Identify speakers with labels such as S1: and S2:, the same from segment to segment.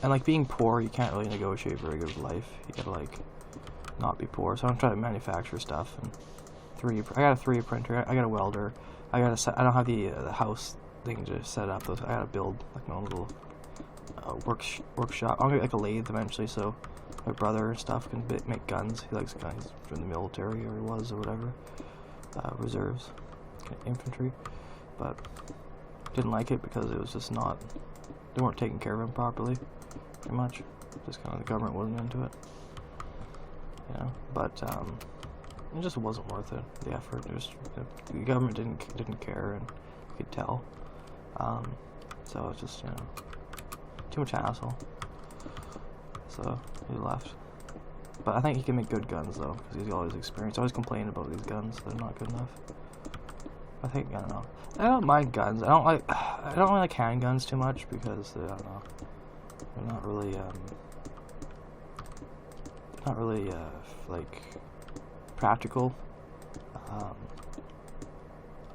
S1: And like being poor, you can't really negotiate very good with life. You gotta like not be poor. So I'm trying to manufacture stuff and I got a 3D printer. I got a welder. I don't have the house thing to set up. I gotta build like my own little workshop. I'll get like a lathe eventually, so my brother and stuff can make guns. He likes guns from the military, or he was, or whatever. Reserves, infantry, but didn't like it because it was just not. They weren't taking care of him properly, pretty much. Just kind of the government wasn't into it, you know. But it just wasn't worth it. The effort. The government didn't care, and you could tell. So it's just, you know, too much hassle. So he left. But I think he can make good guns though, because he's got all his experience. I always complain about these guns; they're not good enough. I don't know. I don't mind guns. I don't really like handguns too much because I don't know. They're not really like practical.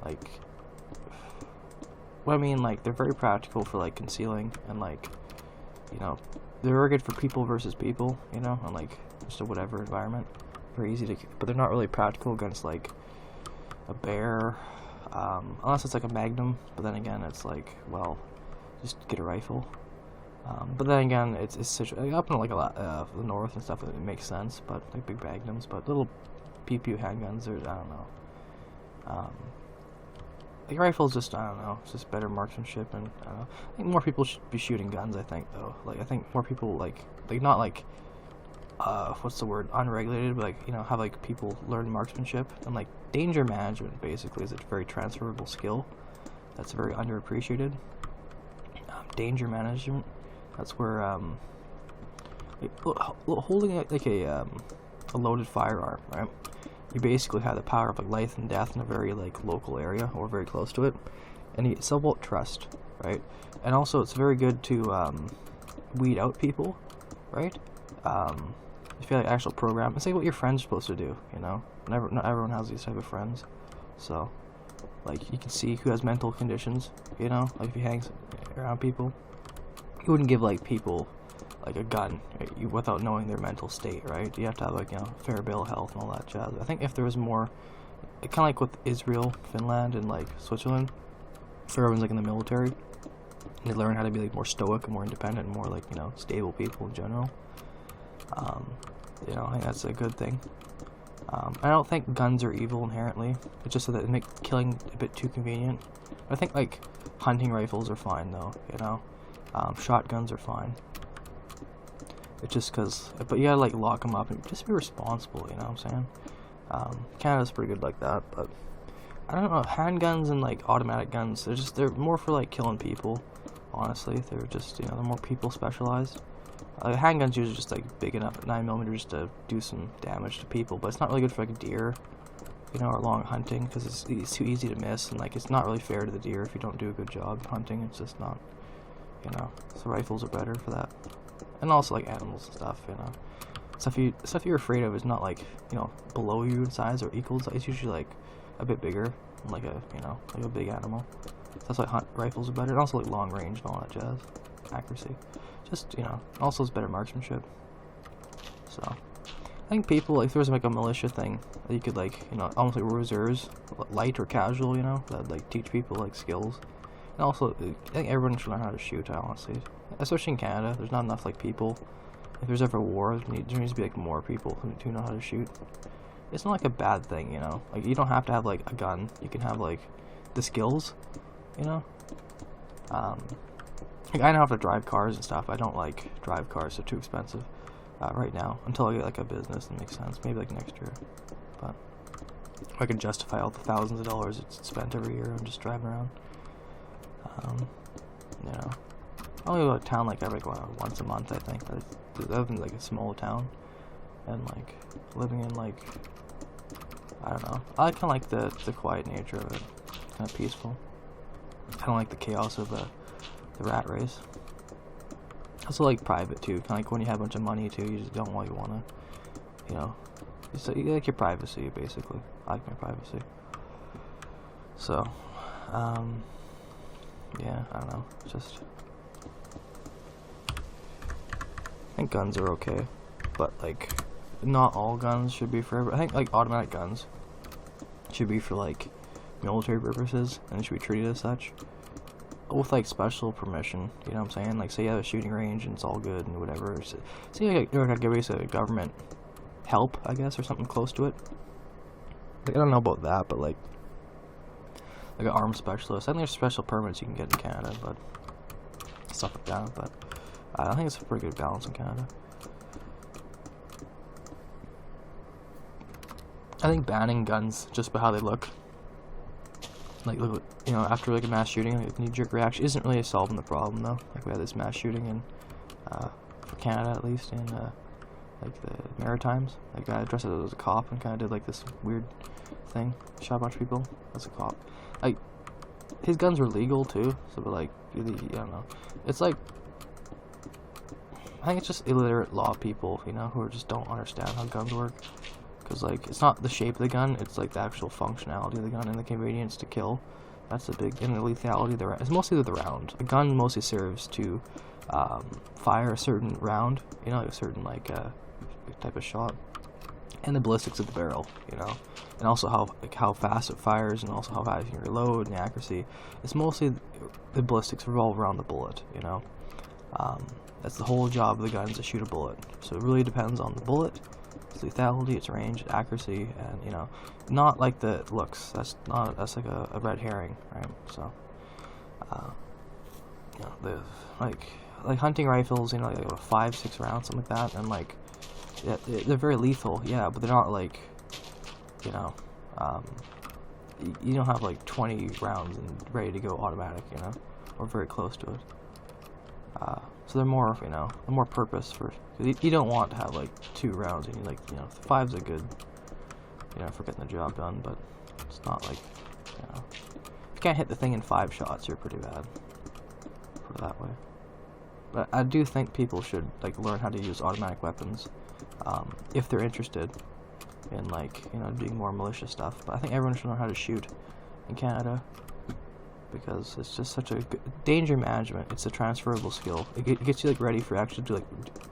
S1: Like, what I mean, like they're very practical for like concealing and like, you know, they're very good for people versus people, you know, and like just a whatever environment. Very easy to, but they're not really practical against like a bear, unless it's like a Magnum. But then again, it's like, well, just get a rifle. But then again, it's up in like a lot the north and stuff. It makes sense, but like big Magnums, but little pew handguns. There's, I don't know. Like rifles, just I don't know. It's just better marksmanship, and I don't know. I think more people should be shooting guns. I think though, like I think more people like not like what's the word, unregulated, but like, you know, have like people learn marksmanship and like danger management. Basically, is a very transferable skill that's very underappreciated. Danger management. That's where holding like a loaded firearm, right? You basically have the power of like life and death in a very like local area or very close to it, and it's all about trust, right? And also it's very good to weed out people, right? If you have like actual program, it's like what your friends are supposed to do, you know. Not everyone has these type of friends, so like you can see who has mental conditions, you know. Like if you hang around people, you wouldn't give like people like a gun, right, without knowing their mental state, right? You have to have like, you know, fair bill of health and all that jazz. I think if there was more, kind of like with Israel, Finland, and like Switzerland, where everyone's like in the military, and they learn how to be like more stoic and more independent and more like, you know, stable people in general. You know, I think that's a good thing. I don't think guns are evil inherently. It's just that they make killing a bit too convenient. I think like hunting rifles are fine though, you know. Shotguns are fine. It's just because, but you gotta like lock them up and just be responsible, you know what I'm saying? Canada's pretty good like that, but I don't know, handguns and like automatic guns, they're more for like killing people, honestly. They're just, you know, they're more people specialized. Handguns usually just like big enough at 9mm just to do some damage to people, but it's not really good for like a deer, you know, or long hunting, because it's too easy to miss, and like it's not really fair to the deer if you don't do a good job hunting. It's just not, you know. So rifles are better for that. And also like animals and stuff, you know. Stuff you're afraid of is not like, you know, below you in size or equal size. It's usually like a bit bigger, like a, you know, like a big animal. That's why rifles are better, and also like long range and all that jazz, accuracy. Just, you know, also it's better marksmanship. So I think people, like, if there was like a militia thing that you could like, you know, almost like reserves, light or casual, you know, that like teach people like skills. And also, I think everyone should learn how to shoot, honestly. Especially in Canada, there's not enough like people. If there's ever a war, there needs to be like more people who know how to shoot. It's not like a bad thing, you know. Like you don't have to have like a gun. You can have like the skills, you know. Like, I know how to drive cars and stuff. I don't like drive cars; they're too expensive right now. Until I get like a business that makes sense, maybe like next year. But if I can justify all the thousands of dollars it's spent every year on just driving around. You know, I only go to town like every once a month, I think. Other than like a small town, and like living in like, I don't know. I kind of like the quiet nature of it, kind of peaceful. I don't like the chaos of the rat race. I also like private too, kind of like when you have a bunch of money too. You just don't want, you wanna, you know, you like your privacy basically. I like my privacy. So, yeah, I don't know. Just think guns are okay, but like not all guns should be for I think like automatic guns should be for like military purposes and should be treated as such with like special permission, you know what I'm saying? Like say you have a shooting range and it's all good and whatever. So, say like you're gonna give us a government help, I guess, or something close to it. Like, I don't know about that, but like an arms specialist. I think there's special permits you can get in Canada, but stuff like that. But I think it's a pretty good balance in Canada. I think banning guns just by how they look, like look, you know, after like a mass shooting, like a knee-jerk reaction isn't really solving the problem though. Like we had this mass shooting in, for Canada at least, in like the Maritimes. Like a guy dressed as a cop and kind of did like this weird thing, shot a bunch of people. That's a cop. Like his guns were legal too, so but like I don't know. It's like I think it's just illiterate law people, you know, who just don't understand how guns work. Because, like, it's not the shape of the gun, it's, like, the actual functionality of the gun and the convenience to kill. That's the big, and the lethality of the round. It's mostly the round. A gun mostly serves to fire a certain round, you know, like a certain, like, type of shot. And the ballistics of the barrel, you know. And also how fast it fires, and also how fast you can reload, and the accuracy. It's mostly the ballistics revolve around the bullet, you know. That's the whole job of the gun, is to shoot a bullet. So it really depends on the bullet, its lethality, its range, its accuracy, and you know, not like the looks. That's like a red herring, right? So, you know, the like hunting rifles, you know, like 5-6 rounds, something like that, and like, yeah, they're very lethal, yeah, but they're not like, you know, you don't have like 20 rounds and ready to go automatic, you know, or very close to it. So they're more, you know, more purpose for. You don't want to have like 2 rounds, and you like, you know, 5's a good, you know, for getting the job done, but it's not like, you know, if you can't hit the thing in 5 shots, you're pretty bad. Put it that way. But I do think people should like learn how to use automatic weapons, if they're interested in like, you know, doing more malicious stuff. But I think everyone should learn how to shoot in Canada, because it's just such a good danger management. It's a transferable skill. It gets you like ready for actually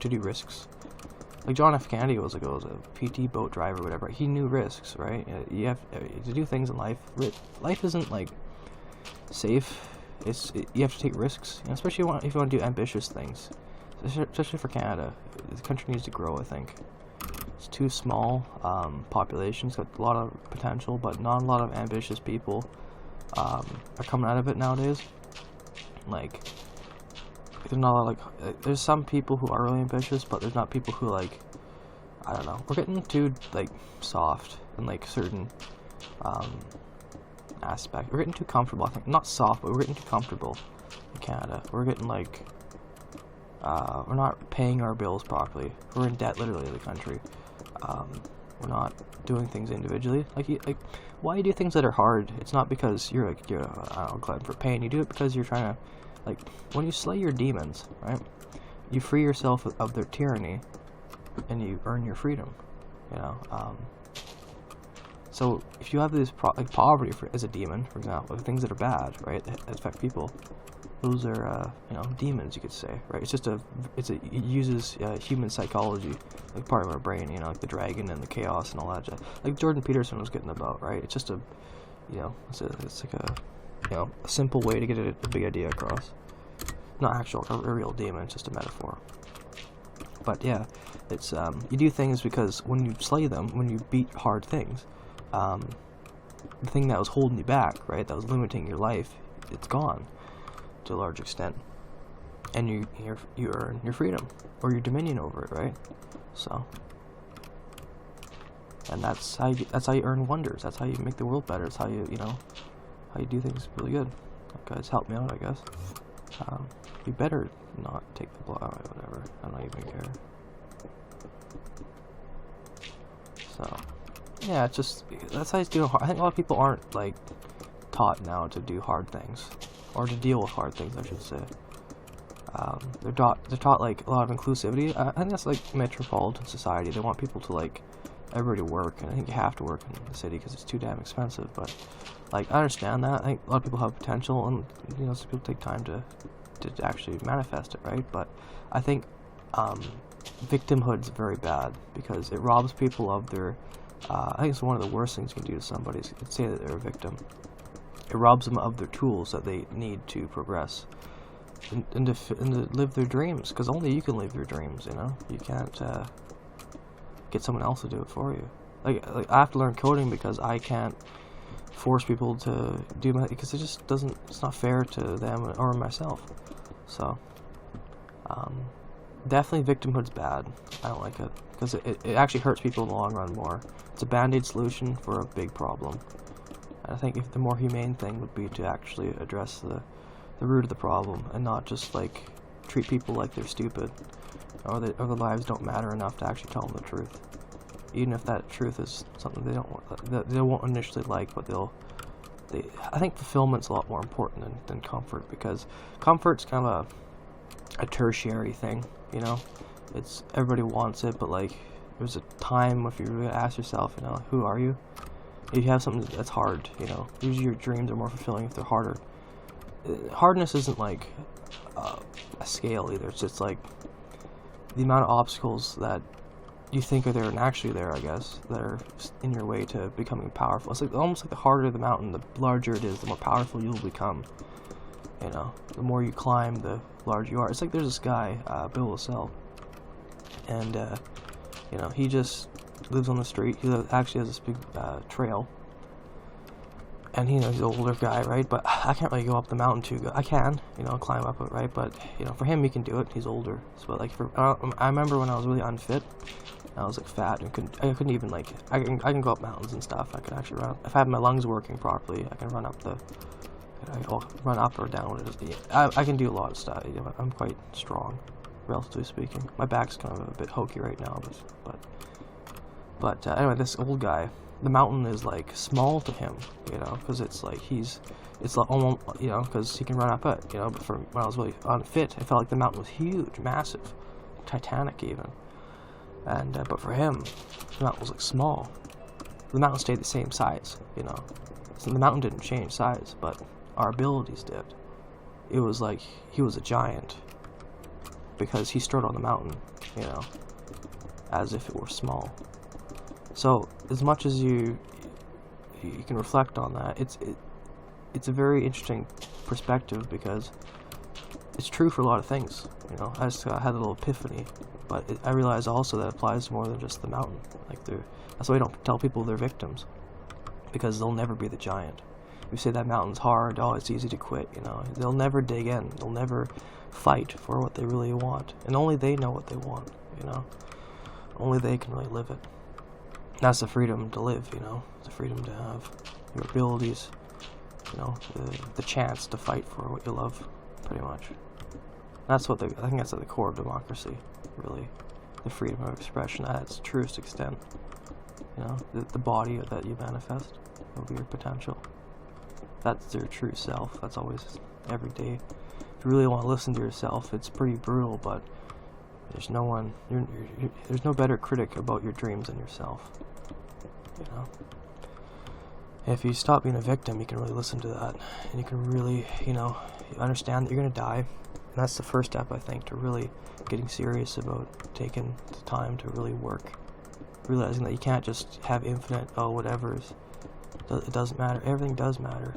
S1: to do risks. Like John F. Kennedy was a PT boat driver, or whatever. He knew risks, right? You have to do things in life. Life isn't like safe. You have to take risks, you know, especially if you want to do ambitious things. Especially for Canada, the country needs to grow. I think it's too small. Population's got a lot of potential, but not a lot of ambitious people are coming out of it nowadays. Like there's not a lot, like there's some people who are really ambitious, but there's not people who, like, I don't know, we're getting too like soft in like certain aspect. We're getting too comfortable, I think. Not soft, but we're getting too comfortable in Canada. We're getting like we're not paying our bills properly. We're in debt, literally, the country. We're not doing things individually. Like why you do things that are hard? It's not because you're I don't know, glad for pain. You do it because you're trying to, like, when you slay your demons, right? You free yourself of their tyranny, and you earn your freedom. You know. So if you have this like poverty as a demon, for example, things that are bad, right, that affect people, those are you know, demons, you could say, right? It uses human psychology, like part of our brain, you know, like the dragon and the chaos and all that. Like Jordan Peterson was getting about, right? It's just a, you know, it's like a, you know, a simple way to get a big idea across. Not actual a real demon, it's just a metaphor. But yeah, it's you do things because when you slay them, when you beat hard things, the thing that was holding you back, right, that was limiting your life, it's gone to a large extent, and you earn your freedom or your dominion over it, right? So, and that's how you earn wonders. That's how you make the world better. That's how you know, how you do things really good. That guy's helped me out, I guess. You better not take the blow. Alright, whatever. I don't even care. So, yeah, it's just, that's how you do. I think a lot of people aren't like taught now to do hard things, or to deal with hard things, I should say. They're taught like a lot of inclusivity. I think that's like metropolitan society. They want people to, like, everybody to work, and I think you have to work in the city because it's too damn expensive. But like, I understand that. I think a lot of people have potential, and you know, some people take time to actually manifest it, right? But I think victimhood's very bad because it robs people of their. I think it's one of the worst things you can do to somebody is say that they're a victim. It robs them of their tools that they need to progress and to live their dreams, because only you can live your dreams. You can't get someone else to do it for you. Like I have to learn coding because I can't force people to do my, because it just doesn't. It's not fair to them or myself. So. Definitely victimhood's bad. I don't like it because it actually hurts people in the long run more. It's a band-aid solution for a big problem. And I think if the more humane thing would be to actually address the root of the problem and not just like treat people like they're stupid or their lives don't matter enough to actually tell them the truth. Even if that truth is something they won't initially like, but I think fulfillment's a lot more important than comfort, because comfort's kind of a tertiary thing, it's everybody wants it, but like there's a time if you really ask yourself, who are you? If you have something that's hard, usually your dreams are more fulfilling if they're harder. Hardness isn't like a scale either. It's just like the amount of obstacles that you think are there and actually there, I guess, that are in your way to becoming powerful. It's like almost like the harder the mountain, the larger it is, the more powerful you'll become. The more you climb, the larger you are. It's like there's this guy, Bill Lasell, and he just lives on the street. He actually has this big trail, and he's an older guy, right? But I can't really go up the mountain too good. I can, climb up it, right? But for him, he can do it. He's older. So like I remember when I was really unfit, I was like fat and I couldn't even like I can go up mountains and stuff. I can actually run. If I have my lungs working properly, I can run up run up or down. I can do a lot of stuff. I'm quite strong, relatively speaking. My back's kind of a bit hokey right now, but anyway, this old guy, the mountain is like small to him, because it's like it's like almost, because he can run up it, but for when I was really unfit, I felt like the mountain was huge, massive, Titanic even, and but for him, the mountain was like small. The mountain stayed the same size, so the mountain didn't change size, but our abilities did. It was like he was a giant because he strode on the mountain, as if it were small. So as much as you can reflect on that, it's a very interesting perspective because it's true for a lot of things. I just had a little epiphany, but I realize also that applies to more than just the mountain. That's why I don't tell people they're victims, because they'll never be the giant. You say that mountain's hard, it's easy to quit, They'll never dig in. They'll never fight for what they really want. And only they know what they want, Only they can really live it. That's the freedom to live, The freedom to have your abilities, the chance to fight for what you love, pretty much. I think that's at the core of democracy, really. The freedom of expression at its truest extent. The body that you manifest will be your potential. That's your true self. That's always every day. If you really want to listen to yourself, it's pretty brutal, but there's no one. There's no better critic about your dreams than yourself. If you stop being a victim, you can really listen to that, and you can really, understand that you're gonna die. And that's the first step, I think, to really getting serious about taking the time to really work. Realizing that you can't just have infinite, whatever's. It doesn't matter. Everything does matter.